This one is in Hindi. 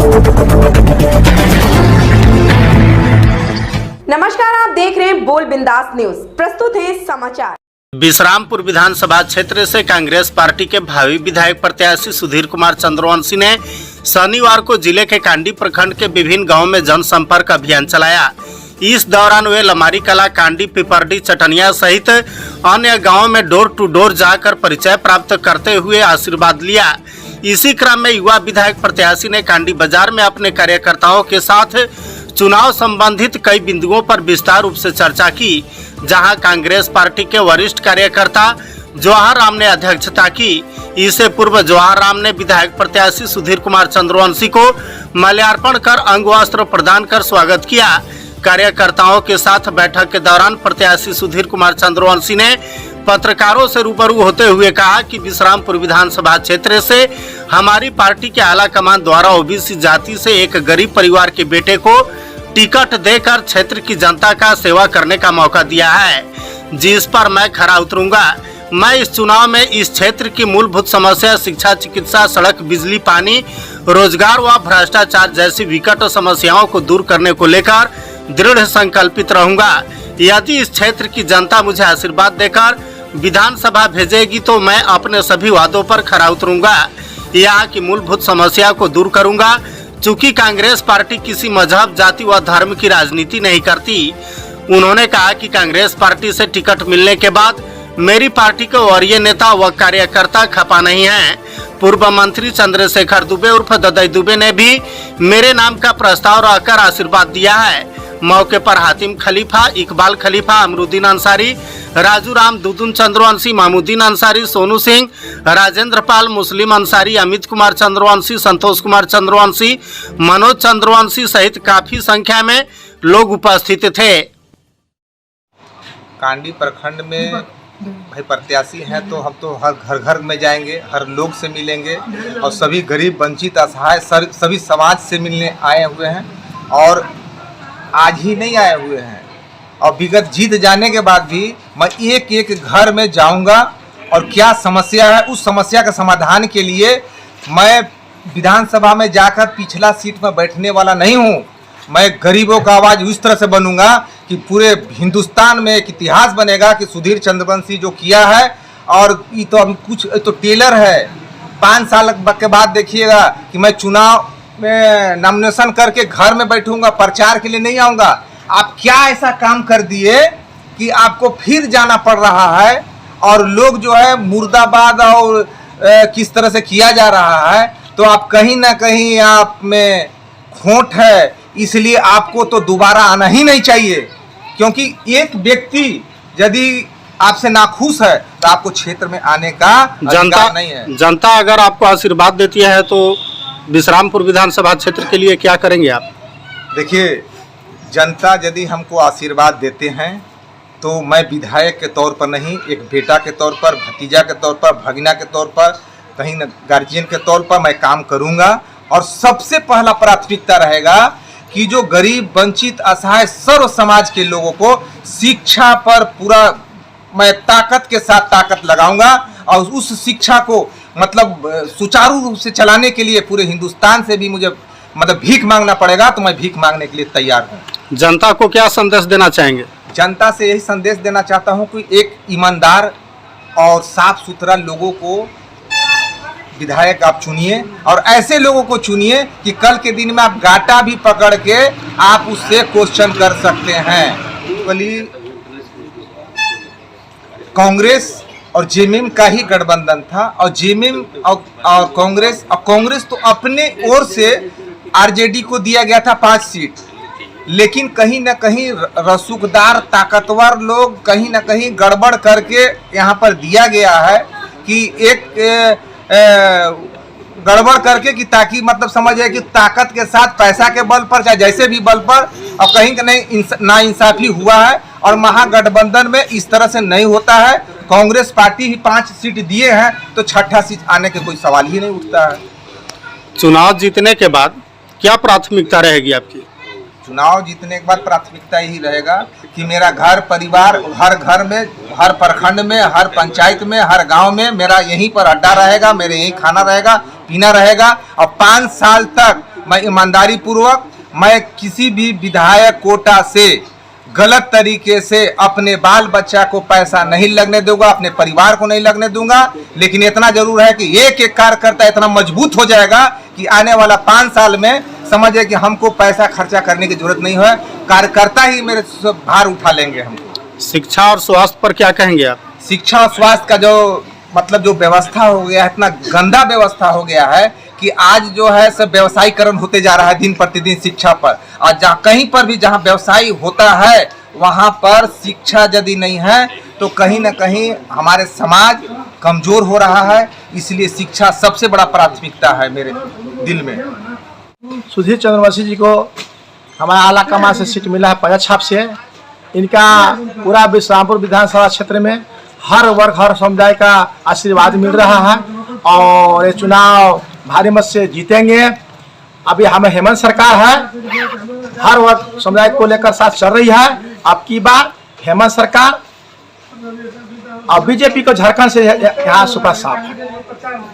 नमस्कार, आप देख रहे हैं बोल बिंदास न्यूज। प्रस्तुत है समाचार। विश्रामपुर विधानसभा क्षेत्र से कांग्रेस पार्टी के भावी विधायक प्रत्याशी सुधीर कुमार चंद्रवंशी ने शनिवार को जिले के कांडी प्रखंड के विभिन्न गांवों में जनसंपर्क अभियान चलाया। इस दौरान वे लमारी कला, कांडी, पिपरडी, चटनिया सहित अन्य गांवों में डोर टू डोर जाकर परिचय प्राप्त करते हुए आशीर्वाद लिया। इसी क्रम में युवा विधायक प्रत्याशी ने कांडी बाजार में अपने कार्यकर्ताओं के साथ चुनाव संबंधित कई बिंदुओं पर विस्तार रूप से चर्चा की, जहां कांग्रेस पार्टी के वरिष्ठ कार्यकर्ता जवाहर राम ने अध्यक्षता की। इससे पूर्व जवाहर राम ने विधायक प्रत्याशी सुधीर कुमार चंद्रवंशी को माल्यार्पण कर अंग वस्त्र प्रदान कर स्वागत किया। कार्यकर्ताओं के साथ बैठक के दौरान प्रत्याशी सुधीर कुमार चंद्रवंशी ने पत्रकारों से रूबरू होते हुए कहा कि विश्रामपुर विधानसभा क्षेत्र से हमारी पार्टी के आला कमान द्वारा ओबीसी जाति से एक गरीब परिवार के बेटे को टिकट देकर क्षेत्र की जनता का सेवा करने का मौका दिया है, जिस पर मैं खरा उतरूंगा। मैं इस चुनाव में इस क्षेत्र की मूलभूत समस्या शिक्षा, चिकित्सा, सड़क, बिजली, पानी, रोजगार व भ्रष्टाचार जैसी विकट समस्याओं को दूर करने को लेकर दृढ़ संकल्पित रहूंगा। यदि इस क्षेत्र की जनता मुझे आशीर्वाद देकर विधानसभा भेजेगी तो मैं अपने सभी वादों पर खरा उतरूंगा, यहाँ की मूलभूत समस्या को दूर करूंगा। चूंकि कांग्रेस पार्टी किसी मजहब, जाति व धर्म की राजनीति नहीं करती। उन्होंने कहा कि कांग्रेस पार्टी से टिकट मिलने के बाद मेरी पार्टी के वरीय नेता व कार्यकर्ता खपा नहीं हैं। पूर्व मंत्री चंद्रशेखर दुबे उर्फ ददई दुबे ने भी मेरे नाम का प्रस्ताव रखकर आशीर्वाद दिया है। मौके पर हातिम खलीफा, इकबाल खलीफा, अमरुद्दीन अंसारी, राजू राम, दुदुन चंद्रवंशी, मामूद्दीन अंसारी, सोनू सिंह, राजेंद्र पाल, मुस्लिम अंसारी, अमित कुमार चंद्रवंशी, संतोष कुमार चंद्रवंशी, मनोज चंद्रवंशी सहित काफी संख्या में लोग उपस्थित थे। कांडी प्रखंड में भाई प्रत्याशी हैं तो हम तो हर घर घर में जाएंगे, हर लोग से मिलेंगे और सभी गरीब, वंचित, असहाय सभी समाज से मिलने आए हुए हैं और आज ही नहीं आए हुए हैं। और विगत जीत जाने के बाद भी मैं एक एक घर में जाऊंगा और क्या समस्या है उस समस्या का समाधान के लिए मैं विधानसभा में जाकर पिछला सीट में बैठने वाला नहीं हूं। मैं गरीबों का आवाज़ उस तरह से बनूंगा कि पूरे हिंदुस्तान में एक इतिहास बनेगा कि सुधीर चंद्रवंशी जो किया है। और ये तो अभी कुछ तो टेलर है, 5 साल के बाद देखिएगा कि मैं चुनाव में नॉमिनेशन करके घर में बैठूंगा, प्रचार के लिए नहीं आऊँगा। आप क्या ऐसा काम कर दिए कि आपको फिर जाना पड़ रहा है और लोग जो है मुर्दाबाद और किस तरह से किया जा रहा है, तो आप कहीं ना कहीं आप में खोट है। इसलिए आपको तो दोबारा आना ही नहीं चाहिए, क्योंकि एक व्यक्ति यदि आपसे नाखुश है तो आपको क्षेत्र में आने का अधिकार नहीं है। जनता अगर आपको आशीर्वाद देती है तो विश्रामपुर विधानसभा क्षेत्र के लिए क्या करेंगे आप? देखिए, जनता यदि हमको आशीर्वाद देते हैं तो मैं विधायक के तौर पर नहीं, एक बेटा के तौर पर, भतीजा के तौर पर, भगिना के तौर पर, कहीं न गार्जियन के तौर पर मैं काम करूंगा। और सबसे पहला प्राथमिकता रहेगा कि जो गरीब, वंचित, असहाय सर्व समाज के लोगों को शिक्षा पर पूरा मैं ताकत के साथ ताकत लगाऊंगा और उस शिक्षा को मतलब सुचारू रूप से चलाने के लिए पूरे हिंदुस्तान से भी मुझे मतलब भीख मांगना पड़ेगा तो मैं भीख मांगने के लिए तैयार हूँ। जनता को क्या संदेश देना चाहेंगे? जनता से यही संदेश देना चाहता हूँ कि एक ईमानदार और साफ सुथरा लोगों को विधायक आप चुनिए और ऐसे लोगों को चुनिए कि कल के दिन में आप गाटा भी पकड़ के आप उससे क्वेश्चन कर सकते हैं। कांग्रेस और जेएमएम का ही गठबंधन था और जेएमएम और कांग्रेस तो अपने ओर से आरजेडी को दिया गया था 5 सीट, लेकिन कहीं ना कहीं रसूखदार ताकतवर लोग कहीं ना कहीं गड़बड़ करके यहाँ पर दिया गया है कि एक गड़बड़ करके कि ताकि मतलब समझिए कि ताकत के साथ पैसा के बल पर चाहे जैसे भी बल पर और कहीं का नहीं नाइंसाफी हुआ है। और महागठबंधन में इस तरह से नहीं होता है। कांग्रेस पार्टी ही 5 सीट दिए हैं तो 6ठा सीट आने के कोई सवाल ही नहीं उठता है। चुनाव जीतने के बाद क्या प्राथमिकता रहेगी आपकी? चुनाव जीतने के बाद प्राथमिकता यही रहेगा कि मेरा घर परिवार हर घर में, हर प्रखंड में, हर पंचायत में, हर गांव में मेरा यहीं पर अड्डा रहेगा, मेरे यहीं खाना रहेगा, पीना रहेगा और 5 साल तक मैं ईमानदारी पूर्वक मैं किसी भी विधायक कोटा से गलत तरीके से अपने बाल बच्चा को पैसा नहीं लगने दूंगा, अपने परिवार को नहीं लगने दूंगा। लेकिन इतना जरूर है कि एक एक कार्यकर्ता इतना मजबूत हो जाएगा कि आने वाला 5 साल में समझे कि हमको पैसा खर्चा करने की जरूरत नहीं है, कार्यकर्ता ही मेरे भार उठा लेंगे हमको। शिक्षा और स्वास्थ्य पर क्या कहेंगे आप? शिक्षा और स्वास्थ्य का जो मतलब जो व्यवस्था हो गया है, इतना गंदा व्यवस्था हो गया है कि आज जो है सब व्यवसायीकरण होते जा रहा है दिन प्रतिदिन शिक्षा पर। और जहाँ कहीं पर भी जहाँ व्यवसाय होता है वहाँ पर शिक्षा यदि नहीं है तो कहीं ना कहीं हमारे समाज कमजोर हो रहा है। इसलिए शिक्षा सबसे बड़ा प्राथमिकता है मेरे दिल में। सुधीर चंद्रवंशी जी को हमारा आला कमान से सीट मिला है पंजा छाप से। इनका पूरा विश्रामपुर विधानसभा क्षेत्र में हर वर्ग हर समुदाय का आशीर्वाद मिल रहा है और ये चुनाव भारी मत से जीतेंगे। अभी हमें हेमंत सरकार है, हर वर्ग समुदाय को लेकर साथ चल रही है। अब की बार हेमंत सरकार और बीजेपी को झारखंड से यहाँ सुपर साफ है।